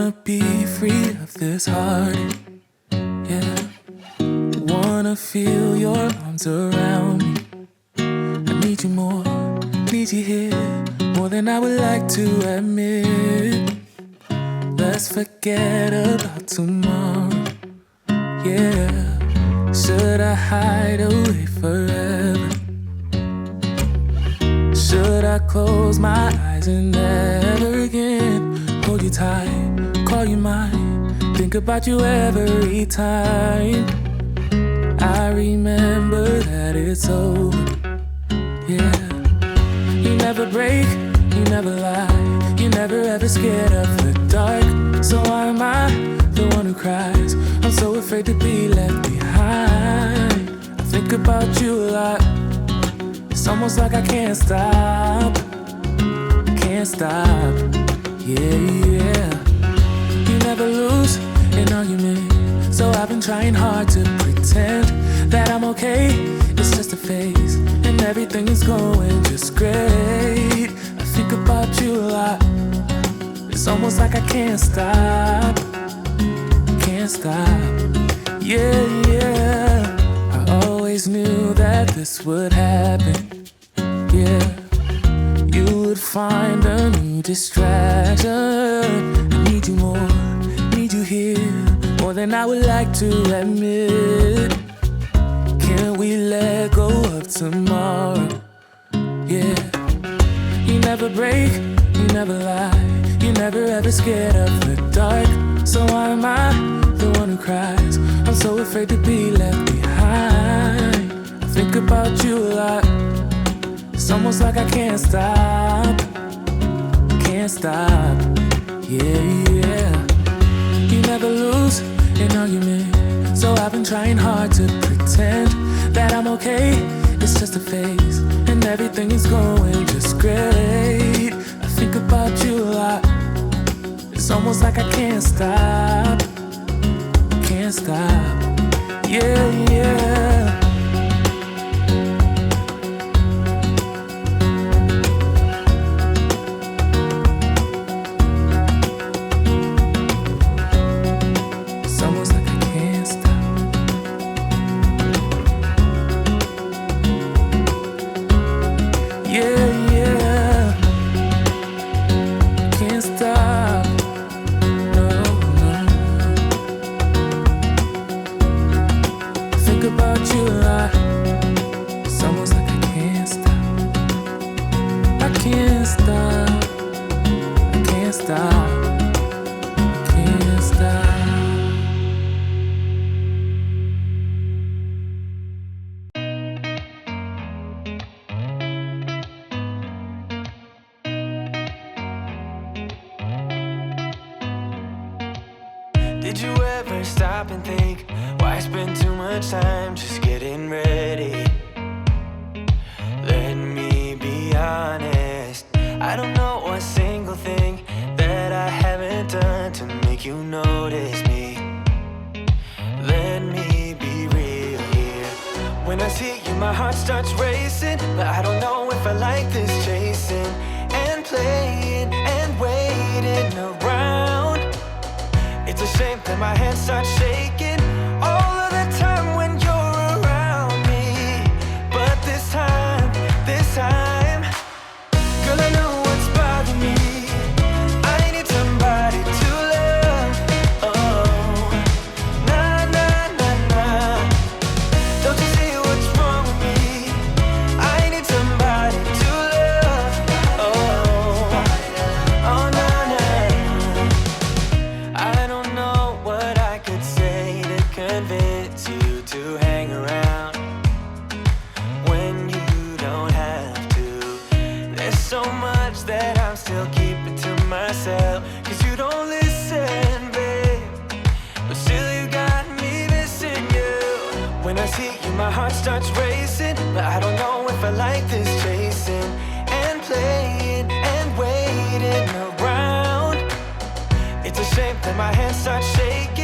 Wanna be free of this heart, yeah. Wanna feel your arms around me. I need you more, need you here, more than I would like to admit. Let's forget about tomorrow, yeah. Should I hide away forever? Should I close my eyes and never again hold you tight, call you mine, think about you every time? I remember that it's over, yeah. You never break, you never lie, you never ever scared of the dark. So why am I the one who cries? I'm so afraid to be left behind. I think about you a lot. It's almost like I can't stop, yeah, yeah. You never lose an argument, so I've been trying hard to pretend that I'm okay. It's just a phase, and everything is going just great. I think about you a lot. It's almost like I can't stop, yeah, yeah. I always knew that this would happen, yeah. You would find a new distraction. I need you more, need you here, more than I would like to admit. Can we let go of tomorrow, yeah. You never break, you never lie, you never ever scared of the dark. So why am I the one who cries? I'm so afraid to be left behind. I think about you a lot. It's almost like I can't stop, yeah, yeah. You never lose an argument, so I've been trying hard to pretend that I'm okay. It's just a phase, and everything is going just great. I think about you a lot. It's almost like I can't stop, yeah, yeah. Did you ever stop and think, why spend too much time just getting ready? Let me be honest, I don't know a single thing that I haven't done to make you notice me. Let me be real here. When I see you, my heart starts racing, but I don't know if I like this chasing and playing and waiting around. It's a shame that my hands start shaking all of the time when you're around me. But this time, girl, I know what's bothering me. I need somebody to love. Oh, nah, nah, nah, nah. Don't you see what's wrong with me? I need somebody to love. Oh, oh, nah, nah. I don't know what I could say to convince you to hang around when you don't have to. There's so much that I'm still keeping to myself, 'cause you don't listen, babe. But still you got me missing you. When I see you, my heart starts racing, but I don't know if I like this chasing and playing and waiting around. It's a shame that my hands start shaking